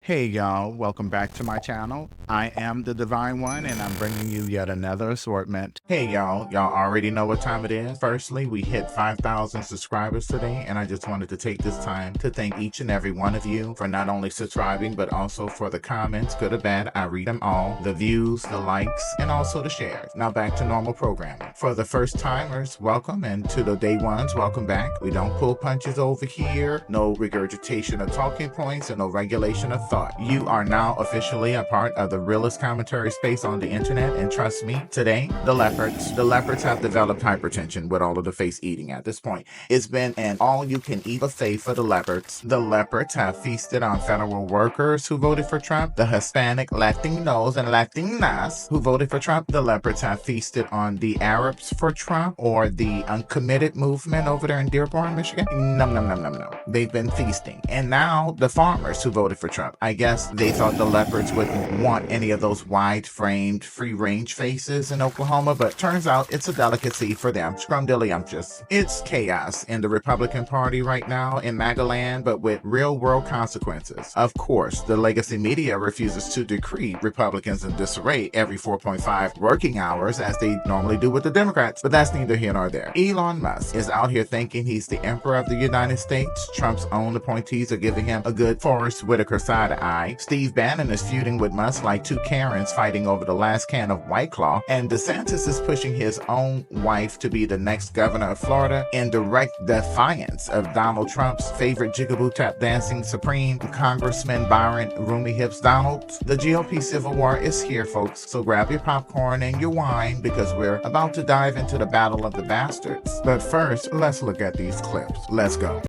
Hey y'all, welcome back to my channel. I am the Divine One and I'm bringing you yet another assortment. Hey y'all already know what time it is. Firstly, we hit 5,000 subscribers today and I just wanted to take this time to thank each and every one of you for not only subscribing but also for the comments, good or bad. I read them all, the views, the likes, and also the shares. Now back to normal programming. For the first timers, welcome, and to the day ones, welcome back. We don't pull punches over here, no regurgitation of talking points, and no regulation of thought. You are now officially a part of the realest commentary space on the internet, and trust me, today, the leopards have developed hypertension with all of the face eating at this point. It's been an all-you-can-eat buffet for the leopards. The leopards have feasted on federal workers who voted for Trump, the Hispanic, Latinos, and Latinas who voted for Trump. The leopards have feasted on the Arabs for Trump, or the uncommitted movement over there in Dearborn, Michigan. No. They've been feasting. And now the farmers who voted for Trump. I guess they thought the leopards wouldn't want any of those wide-framed, free-range faces in Oklahoma, but turns out it's a delicacy for them. Scrumdiddlyumptious. It's chaos in the Republican Party right now in MAGA land, but with real-world consequences. Of course, the legacy media refuses to decree Republicans in disarray every 4.5 working hours as they normally do with the Democrats, but that's neither here nor there. Elon Musk is out here thinking he's the emperor of the United States. Trump's own appointees are giving him a good Forrest Whitaker side eye. Steve Bannon is feuding with Musk like two Karens fighting over the last can of White Claw, and DeSantis is pushing his own wife to be the next governor of Florida in direct defiance of Donald Trump's favorite jigaboo tap dancing supreme, Congressman Byron Roomy Hips Donald. The GOP civil war is here, folks, so grab your popcorn and your wine because we're about to dive into the battle of the bastards. But first, let's look at these clips. Let's go.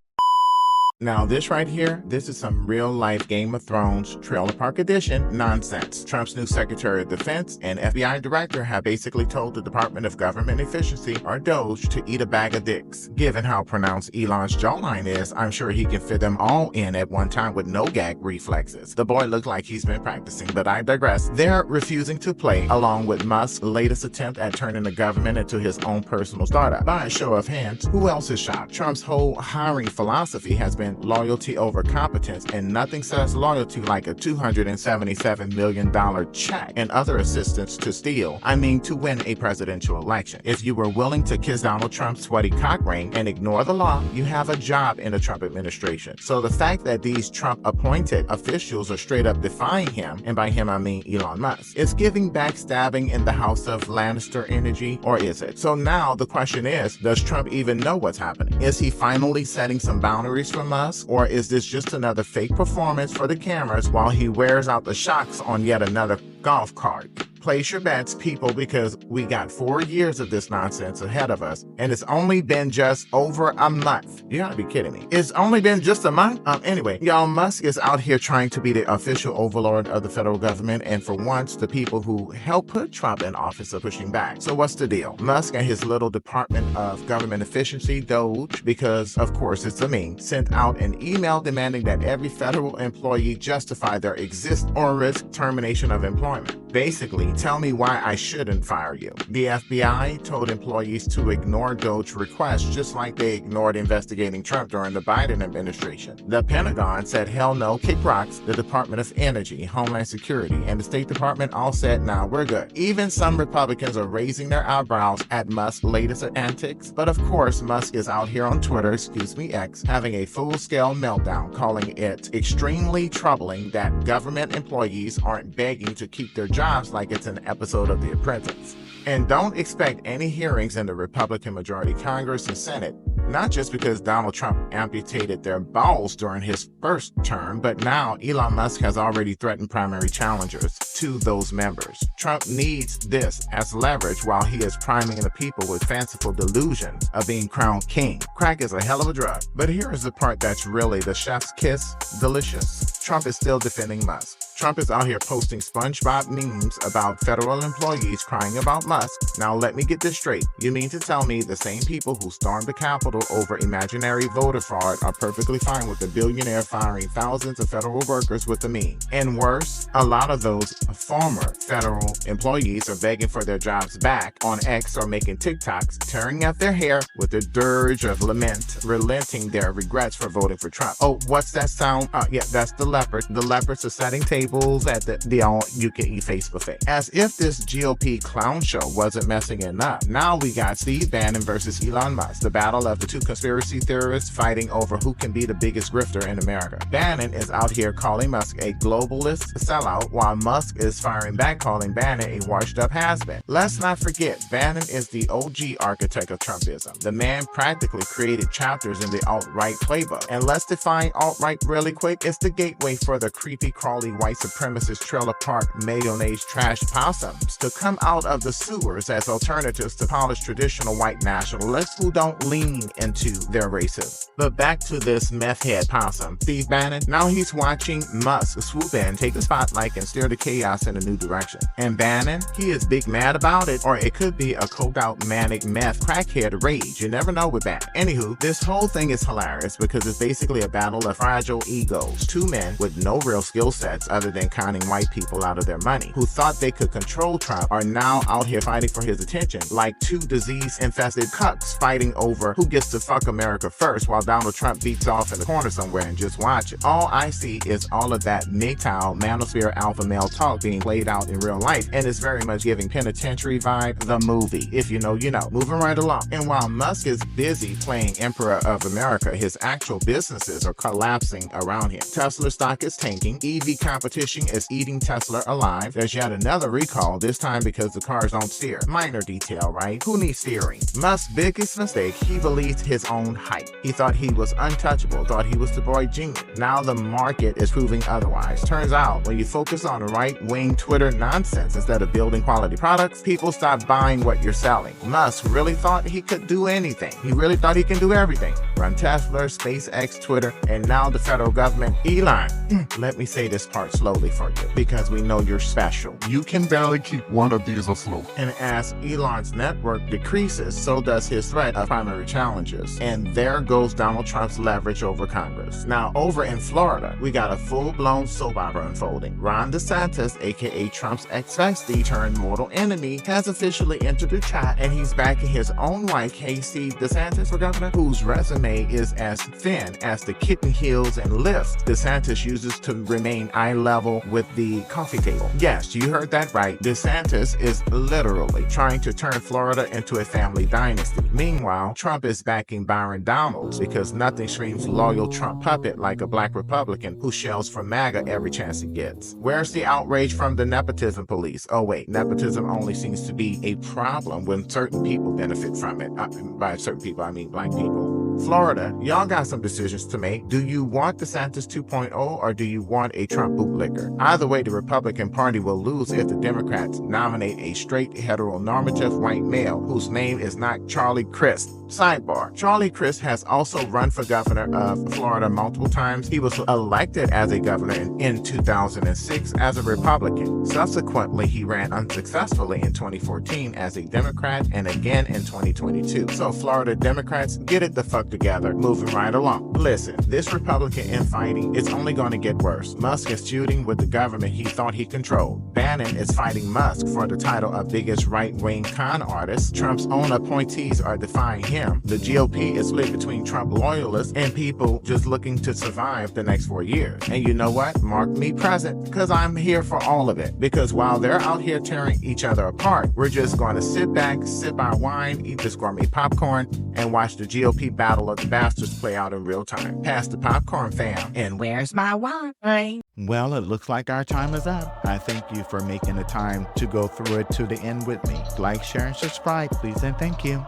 Now this right here, this is some real-life Game of Thrones Trailer Park Edition nonsense. Trump's new Secretary of Defense and FBI Director have basically told the Department of Government Efficiency, or DOGE, to eat a bag of dicks. Given how pronounced Elon's jawline is, I'm sure he can fit them all in at one time with no gag reflexes. The boy looked like he's been practicing, but I digress. They're refusing to play, along with Musk's latest attempt at turning the government into his own personal startup. By a show of hands, who else is shocked? Trump's whole hiring philosophy has been loyalty over competence, and nothing says loyalty like a $277 million check and other assistance to steal. I mean, to win a presidential election. If you were willing to kiss Donald Trump's sweaty cock ring and ignore the law, you have a job in the Trump administration. So the fact that these Trump-appointed officials are straight up defying him, and by him I mean Elon Musk, is giving backstabbing in the House of Lannister energy, or is it? So now the question is, does Trump even know what's happening? Is he finally setting some boundaries for Musk? Or is this just another fake performance for the cameras while he wears out the shocks on yet another golf cart? Place your bets, people, because we got 4 years of this nonsense ahead of us, and it's only been just over a month. You gotta be kidding me. It's only been just a month? Anyway, y'all, Musk is out here trying to be the official overlord of the federal government, and for once, the people who helped put Trump in office are pushing back. So what's the deal? Musk and his little Department of Government Efficiency, DOGE, because of course it's a meme, sent out an email demanding that every federal employee justify their exist or risk termination of employment. Basically, tell me why I shouldn't fire you. The FBI told employees to ignore DOGE requests just like they ignored investigating Trump during the Biden administration. The Pentagon said hell no, kick rocks. The Department of Energy, Homeland Security, and the State Department all said nah, we're good. Even some Republicans are raising their eyebrows at Musk's latest antics, but of course Musk is out here on Twitter, X, having a full-scale meltdown, calling it extremely troubling that government employees aren't begging to keep their jobs like it's an episode of The Apprentice. And don't expect any hearings in the Republican majority Congress and Senate, not just because Donald Trump amputated their balls during his first term, but now Elon Musk has already threatened primary challengers to those members. Trump needs this as leverage while he is priming the people with fanciful delusions of being crowned king. Crack is a hell of a drug. But here is the part that's really the chef's kiss delicious. Trump is still defending Musk. Trump is out here posting SpongeBob memes about federal employees crying about Musk. Now let me get this straight. You mean to tell me the same people who stormed the Capitol over imaginary voter fraud are perfectly fine with the billionaire firing thousands of federal workers with the meme? And worse, a lot of those former federal employees are begging for their jobs back on X or making TikToks, tearing out their hair with a dirge of lament, relenting their regrets for voting for Trump. Oh, what's that sound? Yeah, that's the leopard. The leopards are setting tables at the all-you-can-eat face buffet. As if this GOP clown show wasn't messing it up. Now we got Steve Bannon versus Elon Musk, the battle of the two conspiracy theorists fighting over who can be the biggest grifter in America. Bannon is out here calling Musk a globalist sellout, while Musk is firing back calling Bannon a washed-up has-been. Let's not forget, Bannon is the OG architect of Trumpism. The man practically created chapters in the alt-right playbook. And let's define alt-right really quick. It's the gateway for the creepy, crawly, white supremacist trailer park mayonnaise trash possums to come out of the sewers as alternatives to polished traditional white nationalists who don't lean into their racism. But back to this meth head possum, Steve Bannon. Now he's watching Musk swoop in, take the spotlight, and steer the chaos in a new direction. And Bannon, he is big mad about it, or it could be a coked out manic meth crackhead rage. You never know with Bannon. Anywho, this whole thing is hilarious because it's basically a battle of fragile egos. Two men with no real skill sets other than conning white people out of their money, who thought they could control Trump, are now out here fighting for his attention, like two disease-infested cucks fighting over who gets to fuck America first while Donald Trump beats off in the corner somewhere and just watch it. All I see is all of that MGTOW manosphere alpha male talk being played out in real life, and it's very much giving Penitentiary vibe, the movie. If you know, you know. Moving right along. And while Musk is busy playing Emperor of America, his actual businesses are collapsing around him. Tesla stock is tanking. EV competition is eating Tesla alive. There's yet another recall, this time because the cars don't steer. Minor detail, right? Who needs steering? Musk's biggest mistake, he believed his own hype. He thought he was untouchable, thought he was the boy genius. Now the market is proving otherwise. Turns out, when you focus on right-wing Twitter nonsense instead of building quality products, people stop buying what you're selling. Musk really thought he could do anything. He really thought he can do everything. Run Tesla, SpaceX, Twitter, and now the federal government. Elon, let me say this part slowly for you, because we know you're special. You can barely keep one of these afloat. And as Elon's network decreases, so does his threat of primary challenges. And there goes Donald Trump's leverage over Congress. Now, over in Florida, we got a full-blown soap opera unfolding. Ron DeSantis, aka Trump's ex-bestie turned mortal enemy, has officially entered the chat, and he's backing his own wife, Casey DeSantis, for governor, whose resume is as thin as the kitten heels and lifts DeSantis uses to remain eye level with the coffee table. Yes, you heard that right. DeSantis is literally trying to turn Florida into a family dynasty. Meanwhile, Trump is backing Byron Donalds because nothing screams loyal Trump puppet like a black Republican who shells for MAGA every chance he gets. Where's the outrage from the nepotism police? Oh wait, nepotism only seems to be a problem when certain people benefit from it. By certain people, I mean black people. Florida, y'all got some decisions to make. Do you want DeSantis 2.0 or do you want a Trump bootlicker? Either way, the Republican Party will lose if the Democrats nominate a straight heteronormative white male whose name is not Charlie Crist. Sidebar, Charlie Crist has also run for governor of Florida multiple times. He was elected as a governor in 2006 as a Republican. Subsequently, he ran unsuccessfully in 2014 as a Democrat and again in 2022. So Florida Democrats, get it the fuck together. Moving right along. Listen, this Republican infighting is only going to get worse. Musk is feuding with the government he thought he controlled. Bannon is fighting Musk for the title of biggest right-wing con artist. Trump's own appointees are defying him. The GOP is split between Trump loyalists and people just looking to survive the next 4 years. And you know what? Mark me present, because I'm here for all of it. Because while they're out here tearing each other apart, we're just going to sit back, sip our wine, eat this gourmet popcorn, and watch the GOP battle of the bastards play out in real time. Pass the popcorn, fam. And where's my wine? Well, it looks like our time is up. I thank you for making the time to go through it to the end with me. Like, share, and subscribe, please, and thank you.